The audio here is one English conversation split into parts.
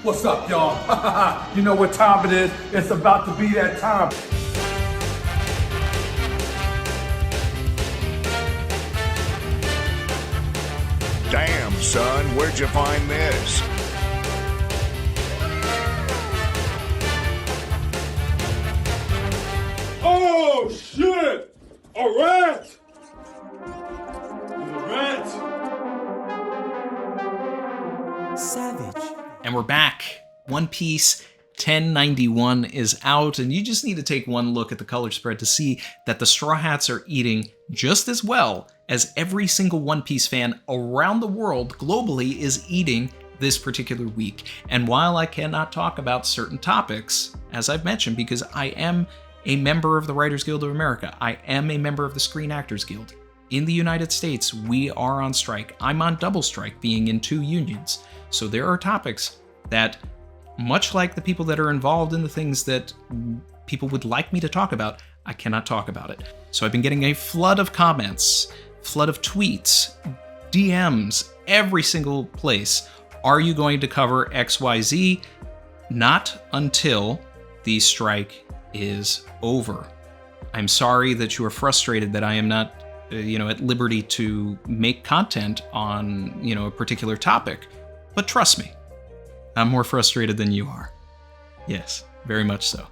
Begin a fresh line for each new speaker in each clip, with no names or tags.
What's up, y'all? You know what time it is? It's about to be that time.
Damn, son, where'd you find this?
Oh, shit! A rat! A rat!
Savage. And we're back. One Piece 1091 is out, and you just need to take one look at the color spread to see that the Straw Hats are eating just as well as every single One Piece fan around the world globally is eating this particular week. And while I cannot talk about certain topics, as I've mentioned, because I am a member of the Writers Guild of America, I am a member of the Screen Actors Guild. In the United States, we are on strike. I'm on double strike, being in 2 unions. So there are topics that, much like the people that are involved in the things that people would like me to talk about, I cannot talk about it. So I've been getting a flood of comments, flood of tweets, DMs, every single place. Are you going to cover XYZ? Not until the strike is over. I'm sorry that you are frustrated that I am not, at liberty to make content on, a particular topic. But trust me, I'm more frustrated than you are. Yes, very much so.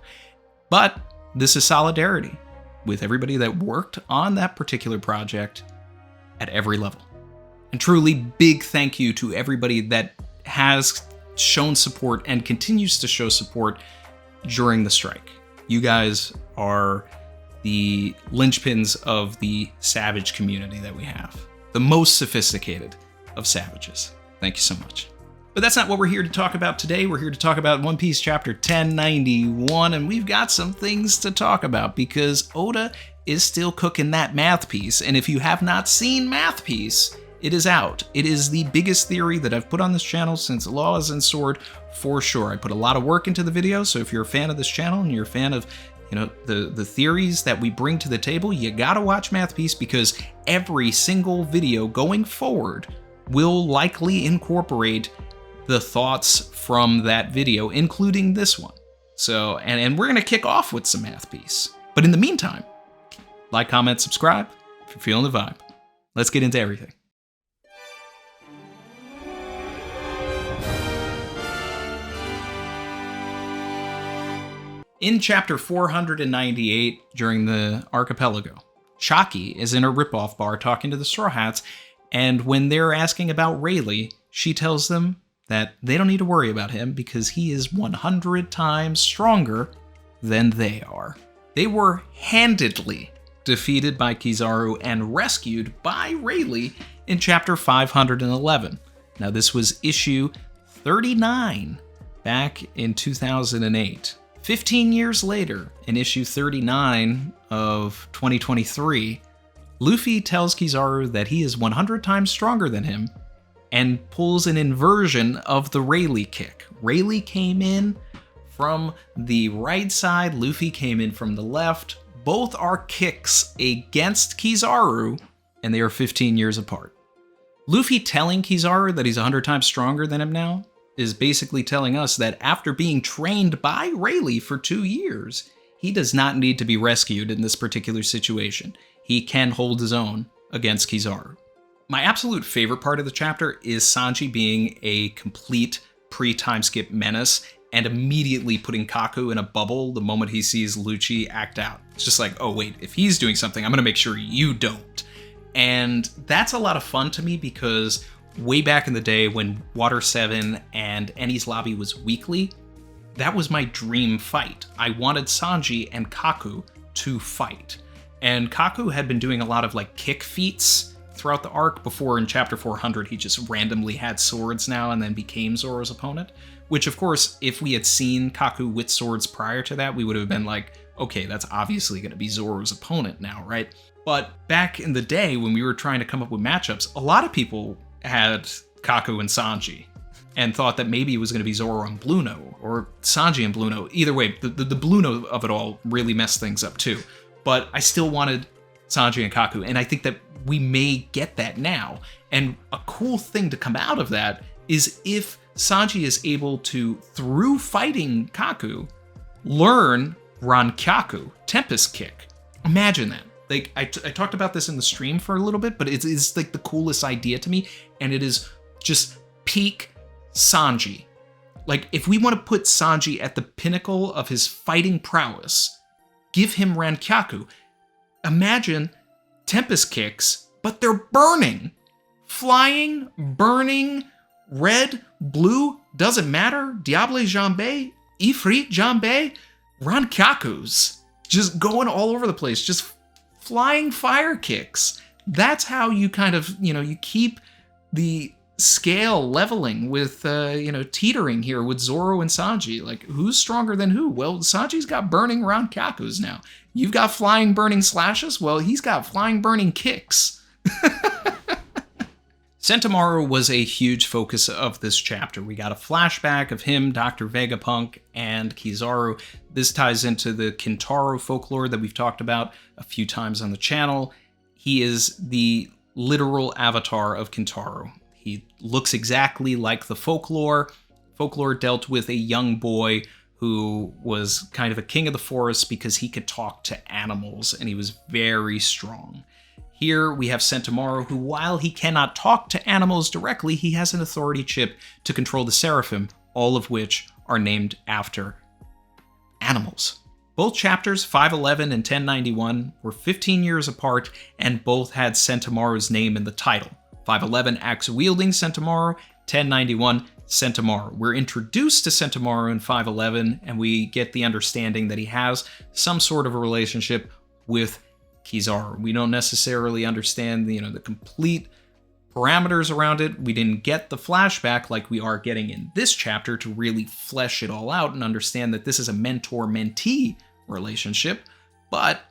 But this is solidarity with everybody that worked on that particular project at every level. And truly, big thank you to everybody that has shown support and continues to show support during the strike. You guys are the linchpins of the savage community that we have. The most sophisticated of savages. Thank you so much. But that's not what we're here to talk about today. We're here to talk about One Piece chapter 1091, and we've got some things to talk about because Oda is still cooking that math piece. And if you have not seen Math Piece, it is out. It is the biggest theory that I've put on this channel since Laws and Sword, for sure. I put a lot of work into the video, so if you're a fan of this channel and you're a fan of the theories that we bring to the table, you gotta watch Math Piece because every single video going forward will likely incorporate the thoughts from that video, including this one. So, and we're gonna kick off with some Math Piece. But in the meantime, like, comment, subscribe if you're feeling the vibe. Let's get into everything. In chapter 498, during the archipelago, Shaki is in a ripoff bar talking to the Straw Hats, and when they're asking about Rayleigh, she tells them that they don't need to worry about him because he is 100 times stronger than they are. They were handedly defeated by Kizaru and rescued by Rayleigh in chapter 511. Now, this was issue 39 back in 2008. 15 years later, in issue 39 of 2023, Luffy tells Kizaru that he is 100 times stronger than him and pulls an inversion of the Rayleigh kick. Rayleigh came in from the right side, Luffy came in from the left. Both are kicks against Kizaru, and they are 15 years apart. Luffy telling Kizaru that he's 100 times stronger than him now is basically telling us that after being trained by Rayleigh for 2 years, he does not need to be rescued in this particular situation. He can hold his own against Kizaru. My absolute favorite part of the chapter is Sanji being a complete pre-time skip menace and immediately putting Kaku in a bubble the moment he sees Lucci act out. It's just like, oh wait, if he's doing something, I'm gonna make sure you don't. And that's a lot of fun to me because way back in the day when Water 7 and Enies Lobby was weekly, that was my dream fight. I wanted Sanji and Kaku to fight. And Kaku had been doing a lot of kick feats throughout the arc before in chapter 400 he just randomly had swords now and then became Zoro's opponent. Which of course, if we had seen Kaku with swords prior to that, we would have been like, okay, that's obviously going to be Zoro's opponent now, right? But back in the day when we were trying to come up with matchups, a lot of people had Kaku and Sanji and thought that maybe it was going to be Zoro and Blueno or Sanji and Blueno. Either way, the Blueno of it all really messed things up too. But I still wanted Sanji and Kaku, and I think that we may get that now. And a cool thing to come out of that is if Sanji is able to, through fighting Kaku, learn Rankyaku, Tempest Kick. Imagine that. Like, I talked about this in the stream for a little bit, but it's like the coolest idea to me, and it is just peak Sanji. Like, if we want to put Sanji at the pinnacle of his fighting prowess, give him Rankyaku. Imagine Tempest Kicks, but they're burning. Flying, burning, red, blue, doesn't matter. Diable Jambe, Ifrit Jambe, Rankyakus. Just going all over the place, just flying fire kicks. That's how you kind of, you keep the scale leveling with, teetering here with Zoro and Sanji. Like, who's stronger than who? Well, Sanji's got burning Rankyakus now. You've got flying burning slashes? Well, he's got flying burning kicks. Sentomaru was a huge focus of this chapter. We got a flashback of him, Dr. Vegapunk, and Kizaru. This ties into the Kintaro folklore that we've talked about a few times on the channel. He is the literal avatar of Kintaro. He looks exactly like the folklore. Folklore dealt with a young boy who was kind of a king of the forest because he could talk to animals, and he was very strong. Here we have Sentomaru, who, while he cannot talk to animals directly, he has an authority chip to control the Seraphim, all of which are named after animals. Both chapters, 511 and 1091, were 15 years apart, and both had Sentomaru's name in the title. 511, axe-wielding Sentomaru, 1091, Sentomaru. We're introduced to Sentomaru in 511, and we get the understanding that he has some sort of a relationship with Kizaru. We don't necessarily understand the complete parameters around it. We didn't get the flashback like we are getting in this chapter to really flesh it all out and understand that this is a mentor-mentee relationship. But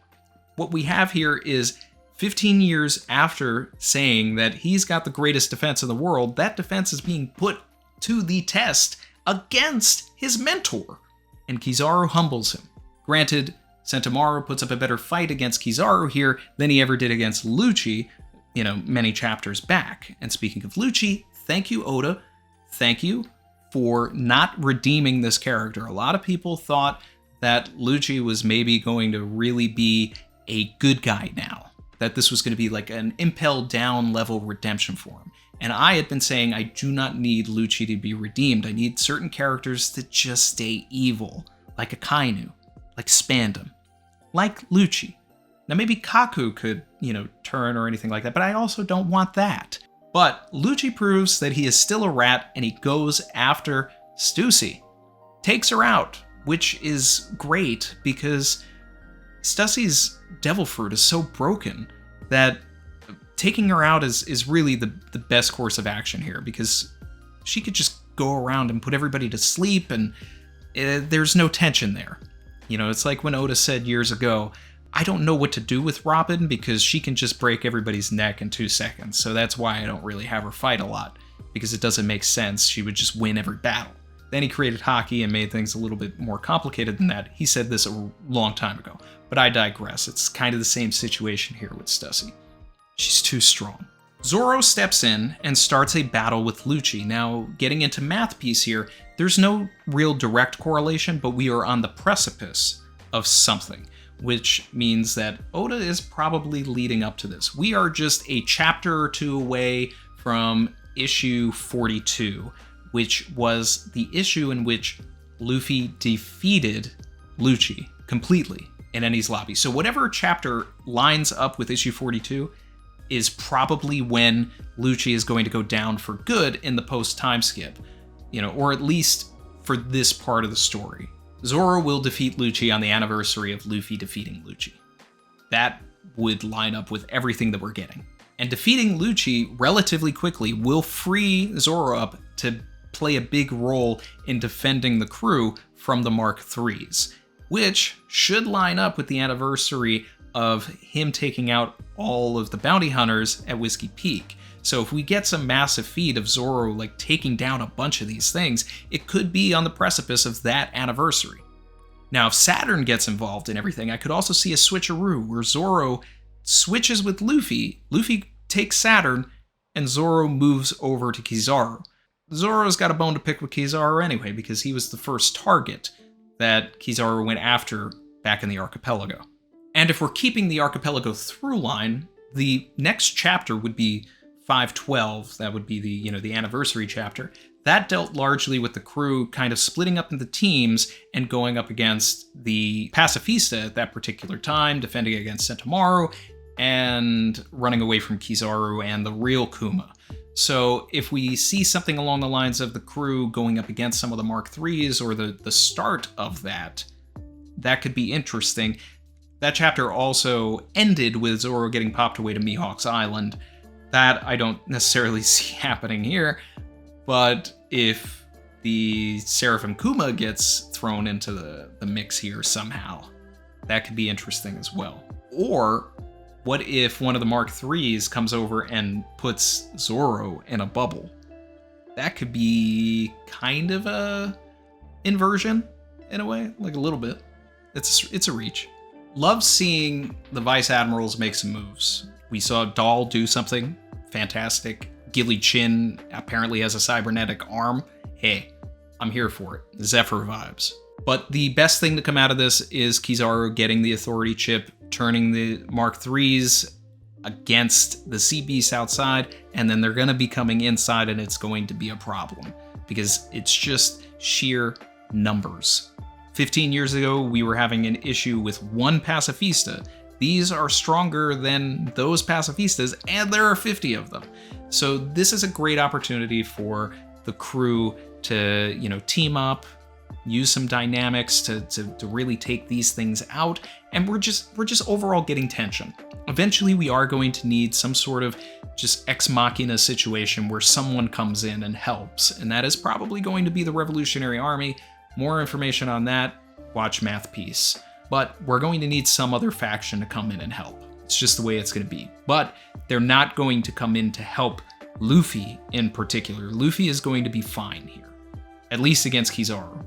what we have here is 15 years after saying that he's got the greatest defense in the world, that defense is being put to the test against his mentor. And Kizaru humbles him. Granted, Sentomaru puts up a better fight against Kizaru here than he ever did against Lucci, many chapters back. And speaking of Lucci, thank you, Oda. Thank you for not redeeming this character. A lot of people thought that Lucci was maybe going to really be a good guy now, that this was going to be like an Impel Down level redemption for him. And I had been saying I do not need Lucci to be redeemed. I need certain characters to just stay evil, like Akainu, like Spandam, like Lucci. Now maybe Kaku could, turn or anything like that, but I also don't want that. But Lucci proves that he is still a rat, and he goes after Stussy. Takes her out, which is great because Stussy's devil fruit is so broken that taking her out is really the best course of action here, because she could just go around and put everybody to sleep, and there's no tension there. It's like when Oda said years ago, I don't know what to do with Robin because she can just break everybody's neck in 2 seconds, so that's why I don't really have her fight a lot, because it doesn't make sense. She would just win every battle. Then he created Haki and made things a little bit more complicated than that. He said this a long time ago, but I digress. It's kind of the same situation here with Stussy. She's too strong. Zoro steps in and starts a battle with Lucci. Now, getting into math piece here, there's no real direct correlation, but we are on the precipice of something, which means that Oda is probably leading up to this. We are just a chapter or two away from issue 42, which was the issue in which Luffy defeated Lucci completely in Enies Lobby. So whatever chapter lines up with issue 42 is probably when Lucci is going to go down for good in the post-time skip, or at least for this part of the story. Zoro will defeat Lucci on the anniversary of Luffy defeating Lucci. That would line up with everything that we're getting. And defeating Lucci relatively quickly will free Zoro up to play a big role in defending the crew from the Mark IIIs, which should line up with the anniversary of him taking out all of the bounty hunters at Whiskey Peak. So if we get some massive feat of Zoro taking down a bunch of these things, it could be on the precipice of that anniversary. Now, if Saturn gets involved in everything, I could also see a switcheroo where Zoro switches with Luffy, Luffy takes Saturn, and Zoro moves over to Kizaru. Zoro's got a bone to pick with Kizaru anyway, because he was the first target that Kizaru went after back in the archipelago. And if we're keeping the archipelago through line, the next chapter would be 512. That would be the anniversary chapter. That dealt largely with the crew kind of splitting up into teams and going up against the Pacifista at that particular time, defending against Sentomaru, and running away from Kizaru and the real Kuma. So if we see something along the lines of the crew going up against some of the Mark IIIs or the start of that, that could be interesting. That chapter also ended with Zoro getting popped away to Mihawk's Island. That I don't necessarily see happening here, but if the Seraphim Kuma gets thrown into the mix here somehow, that could be interesting as well. Or what if one of the Mark IIIs comes over and puts Zoro in a bubble? That could be kind of a inversion in a way, like a little bit. It's a reach. Love seeing the Vice Admirals make some moves. We saw Dahl do something fantastic. Gilly Chin apparently has a cybernetic arm. Hey, I'm here for it. Zephyr vibes. But the best thing to come out of this is Kizaru getting the authority chip, turning the Mark IIIs against the Sea Beasts outside, and then they're going to be coming inside, and it's going to be a problem because it's just sheer numbers. 15 years ago, we were having an issue with one pacifista. These are stronger than those pacifistas, and there are 50 of them. So this is a great opportunity for the crew to, team up, use some dynamics to really take these things out, and we're just overall getting tension. Eventually, we are going to need some sort of just ex machina situation where someone comes in and helps, and that is probably going to be the Revolutionary Army. More information on that, watch Math Piece. But we're going to need some other faction to come in and help. It's just the way it's going to be. But they're not going to come in to help Luffy in particular. Luffy is going to be fine here, at least against Kizaru.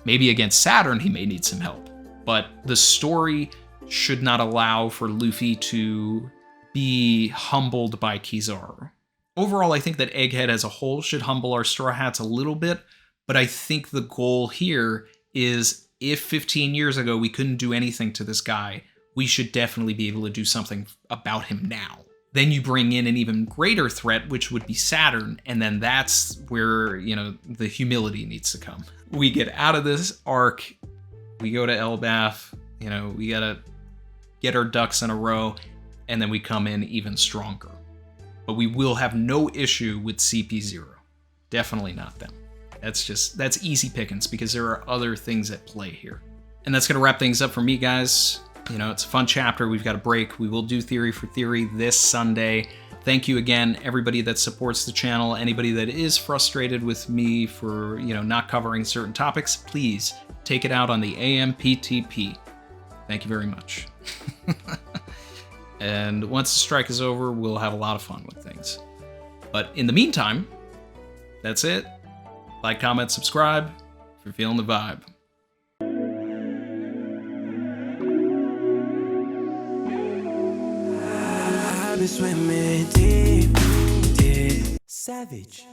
Maybe against Saturn, he may need some help. But the story should not allow for Luffy to be humbled by Kizaru. Overall, I think that Egghead as a whole should humble our Straw Hats a little bit, but I think the goal here is if 15 years ago we couldn't do anything to this guy, we should definitely be able to do something about him now. Then you bring in an even greater threat, which would be Saturn, and then that's where, the humility needs to come. We get out of this arc, we go to Elbaf, we gotta get our ducks in a row, and then we come in even stronger. But we will have no issue with CP0. Definitely not them. That's easy pickings because there are other things at play here. And that's gonna wrap things up for me, guys. It's a fun chapter. We've got a break. We will do Theory for Theory this Sunday. Thank you again, everybody that supports the channel. Anybody that is frustrated with me for, not covering certain topics, please take it out on the AMPTP. Thank you very much. And once the strike is over, we'll have a lot of fun with things. But in the meantime, that's it. Like, comment, subscribe if you're feeling the vibe.
I've been swimming deep, deep. Savage.